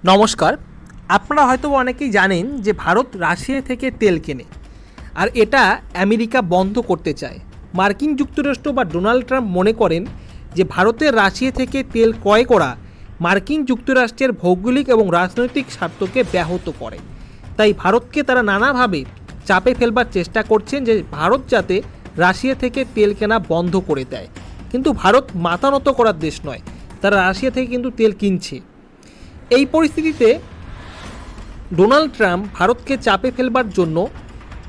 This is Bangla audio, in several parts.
নমস্কার। আপনারা হয়তো অনেকেই জানেন যে ভারত রাশিয়া থেকে তেল কেনে, আর এটা আমেরিকা বন্ধ করতে চায়। মার্কিন যুক্তরাষ্ট্র বা ডোনাল্ড ট্রাম্প মনে করেন যে ভারতের রাশিয়া থেকে তেল ক্রয় করা মার্কিন যুক্তরাষ্ট্রের ভৌগোলিক এবং রাজনৈতিক স্বার্থকে ব্যাহত করে। তাই ভারতকে তারা নানাভাবে চাপে ফেলবার চেষ্টা করছেন যে ভারত যাতে রাশিয়া থেকে তেল কেনা বন্ধ করে দেয়। কিন্তু ভারত মাথা নত করার দেশ নয়, তারা রাশিয়া থেকে কিন্তু তেল কিনছে। এই পরিস্থিতিতে ডোনাল্ড ট্রাম্প ভারতকে চাপে ফেলবার জন্য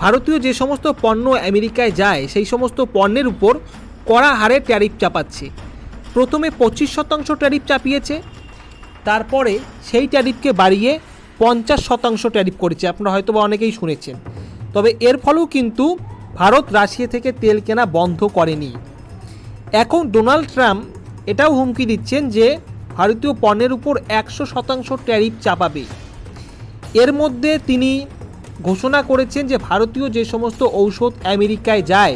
ভারতীয় যে সমস্ত পণ্য আমেরিকায় যায় সেই সমস্ত পণ্যের উপর কড়া হারে ট্যারিফ চাপাচ্ছে। প্রথমে 25% ট্যারিফ চাপিয়েছে, তারপরে সেই ট্যারিফকে বাড়িয়ে 50% ট্যারিফ করেছে। আপনারা হয়তো বা অনেকেই শুনেছেন। তবে এর ফলেও কিন্তু ভারত রাশিয়া থেকে তেল কেনা বন্ধ করেনি। এখন ডোনাল্ড ট্রাম্প এটাও হুমকি দিচ্ছেন যে ভারতীয় পণ্যের উপর 100% ট্যারিফ চাপাবে। এর মধ্যে তিনি ঘোষণা করেছেন যে ভারতীয় যে সমস্ত ঔষধ আমেরিকায় যায়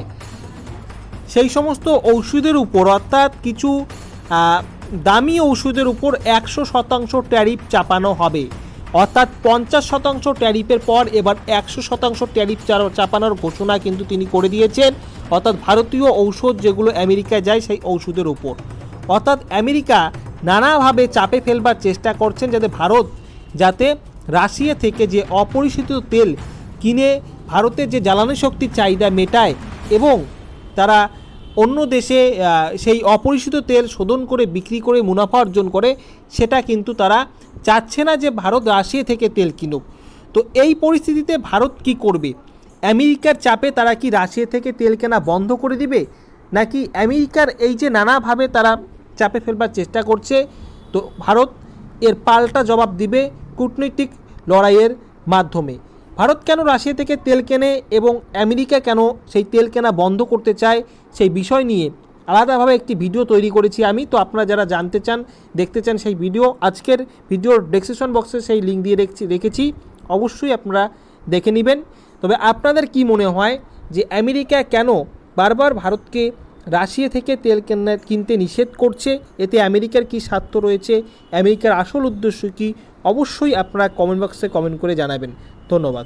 সেই সমস্ত ঔষধের উপর, অর্থাৎ কিছু দামি ঔষধের উপর 100% ট্যারিফ চাপানো হবে। অর্থাৎ 50% ট্যারিফের পর এবার 100% ট্যারিফ চাপানোর ঘোষণা কিন্তু তিনি করে দিয়েছেন। অর্থাৎ ভারতীয় ঔষধ যেগুলো আমেরিকায় যায় সেই ঔষধের উপর। অর্থাৎ আমেরিকা নানাভাবে চাপে ফেলবার চেষ্টা করছেন যাতে রাশিয়া থেকে যে অপরিশোধিত তেল কিনে ভারতের যে জ্বালানি শক্তির চাহিদা মেটায় এবং তারা অন্য দেশে সেই অপরিশোধিত তেল শোধন করে বিক্রি করে মুনাফা অর্জন করে, সেটা কিন্তু তারা চাচ্ছে না যে ভারত রাশিয়া থেকে তেল কিনুক। তো এই পরিস্থিতিতে ভারত কি করবে? আমেরিকার চাপে তারা কি রাশিয়া থেকে তেল কেনা বন্ধ করে দিবে, নাকি আমেরিকার এই যে নানাভাবে তারা চাপে ফেলবার চেষ্টা করছে, তো ভারত এর পাল্টা জবাব দিবে কূটনৈতিক লড়াইয়ের মাধ্যমে? ভারত কেন রাশিয়া থেকে তেল কেনে এবং আমেরিকা কেন সেই তেল কেনা বন্ধ করতে চায়, সেই বিষয় নিয়ে আলাদাভাবে একটি ভিডিও তৈরি করেছি আমি। তো আপনারা যারা জানতে চান, দেখতে চান সেই ভিডিও, আজকের ভিডিওর ডেসক্রিপশন বক্সে সেই লিঙ্ক দিয়ে রেখেছি, অবশ্যই আপনারা দেখে নেবেন। তবে আপনাদের কি মনে হয় যে আমেরিকা কেন বারবার ভারতকে রাশিয়া থেকে তেল কিনতে নিষেধ করছে? এতে আমেরিকার কী স্বার্থ রয়েছে, আমেরিকার আসল উদ্দেশ্য কী? অবশ্যই আপনারা কমেন্ট বক্সে কমেন্ট করে জানাবেন। ধন্যবাদ।